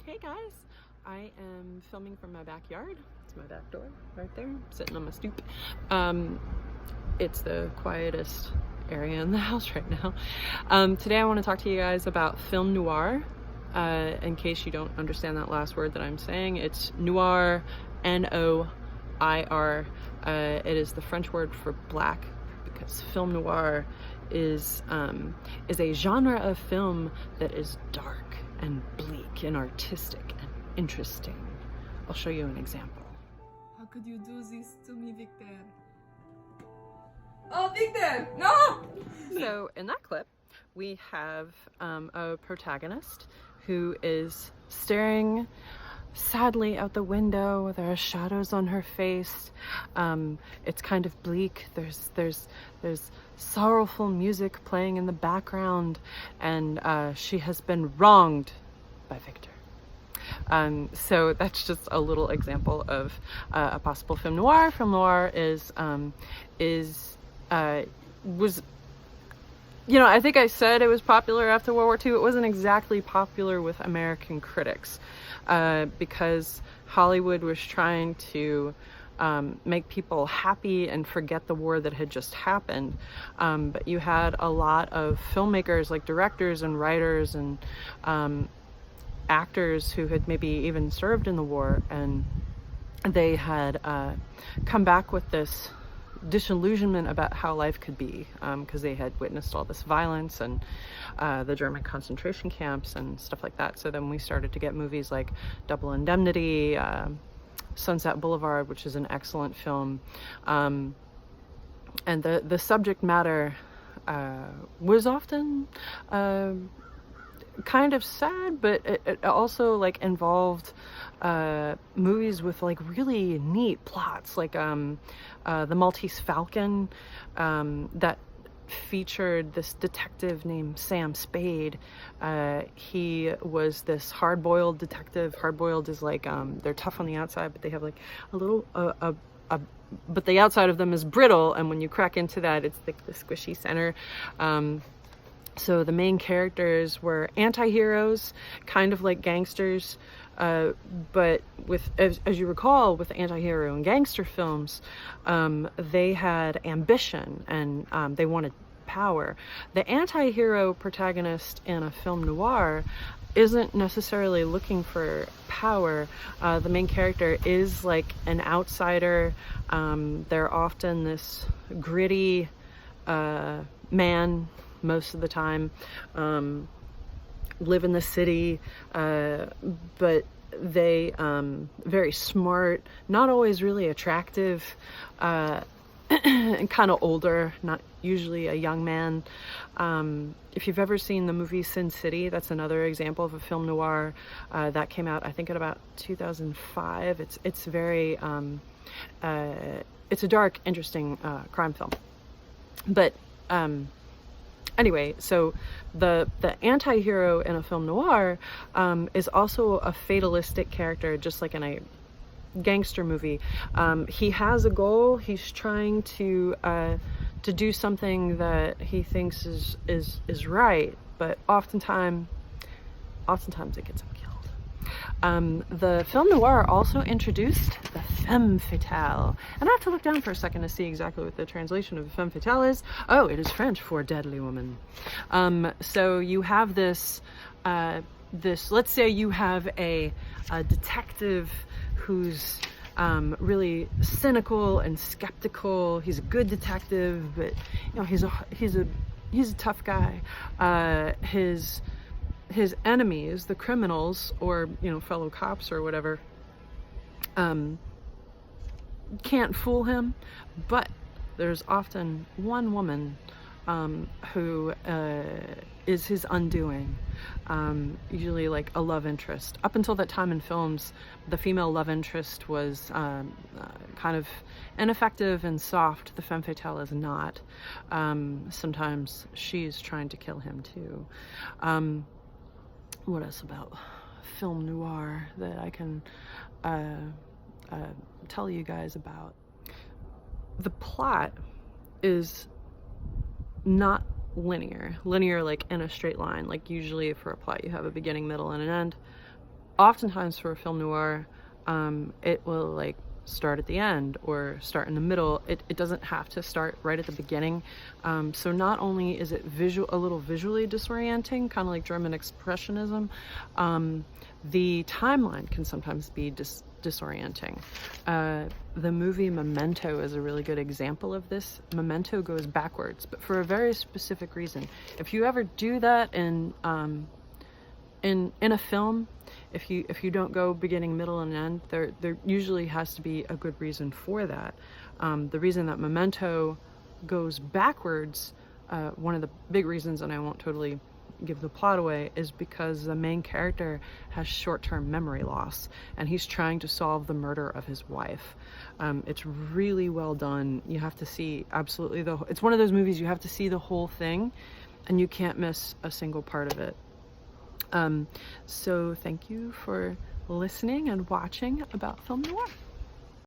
Hey guys, I am filming from my backyard. It's my back door right there, sitting on my stoop. It's the quietest area in the house right now. Today I want to talk to you guys about film noir. In case you don't understand that last word that I'm saying, it's noir, N-O-I-R. It is the French word for black, because film noir is a genre of film that is dark and bleak and artistic and interesting. I'll show you an example. How could you do this to me, Victor? Oh, Victor! No! So in that clip, we have a protagonist who is staring sadly out the window. There are shadows on her face. It's kind of bleak. There's sorrowful music playing in the background, and she has been wronged by Victor. So that's just a little example of a possible film noir. Film noir was, you know, I think I said it was popular after World War II. It wasn't exactly popular with American critics because Hollywood was trying to make people happy and forget the war that had just happened. But you had a lot of filmmakers, like directors and writers and actors who had maybe even served in the war, and they had come back with this disillusionment about how life could be, because they had witnessed all this violence and the German concentration camps and stuff like that. So then we started to get movies like Double Indemnity, Sunset Boulevard, which is an excellent film, and the subject matter was often kind of sad, but it also like involved movies with like really neat plots, like the Maltese Falcon, that featured this detective named Sam Spade. He was this hard-boiled detective. Hard-boiled is like they're tough on the outside, but they have like a little but the outside of them is brittle, and when you crack into that, it's like the squishy center. So the main characters were anti-heroes, kind of like gangsters, but with, as you recall, with anti-hero and gangster films, they had ambition and they wanted power. The anti-hero protagonist in a film noir isn't necessarily looking for power. The main character is like an outsider. They're often this gritty man most of the time, live in the city, but they very smart, not always really attractive, and kind of older, not usually a young man. If you've ever seen the movie Sin City, that's another example of a film noir that came out, I think, in about 2005. It's very it's a dark, interesting crime film. But anyway, so the anti-hero in a film noir is also a fatalistic character, just like in a gangster movie. He has a goal. He's trying to do something that he thinks is right, but oftentimes it gets him killed. The film noir also introduced the femme fatale, and I have to look down for a second to see exactly what the translation of femme fatale is. Oh, it is French for deadly woman. So you have this let's say you have a detective who's really cynical and skeptical. He's a good detective, but you know, he's a tough guy. His enemies, the criminals, or you know, fellow cops or whatever, can't fool him. But there's often one woman who is his undoing, usually like a love interest. Up until that time in films, the female love interest was kind of ineffective and soft. The femme fatale is not. Sometimes she's trying to kill him too. What else about film noir that I can tell you guys about? The plot is not linear like in a straight line. Like usually for a plot you have a beginning, middle, and an end. oftentimes for a film noir, it will like start at the end or start in the middle. It doesn't have to start right at the beginning. So not only is it a little visually disorienting, kind of like German Expressionism, the timeline can sometimes be disorienting. The movie Memento is a really good example of this. Memento goes backwards, but for a very specific reason. If you ever do that in a film, if you don't go beginning, middle, and end, there usually has to be a good reason for that. The reason that Memento goes backwards, one of the big reasons, and I won't totally give the plot away, is because the main character has short-term memory loss and he's trying to solve the murder of his wife. It's really well done. You have to see absolutely it's one of those movies you have to see the whole thing and you can't miss a single part of it. So thank you for listening and watching about film noir.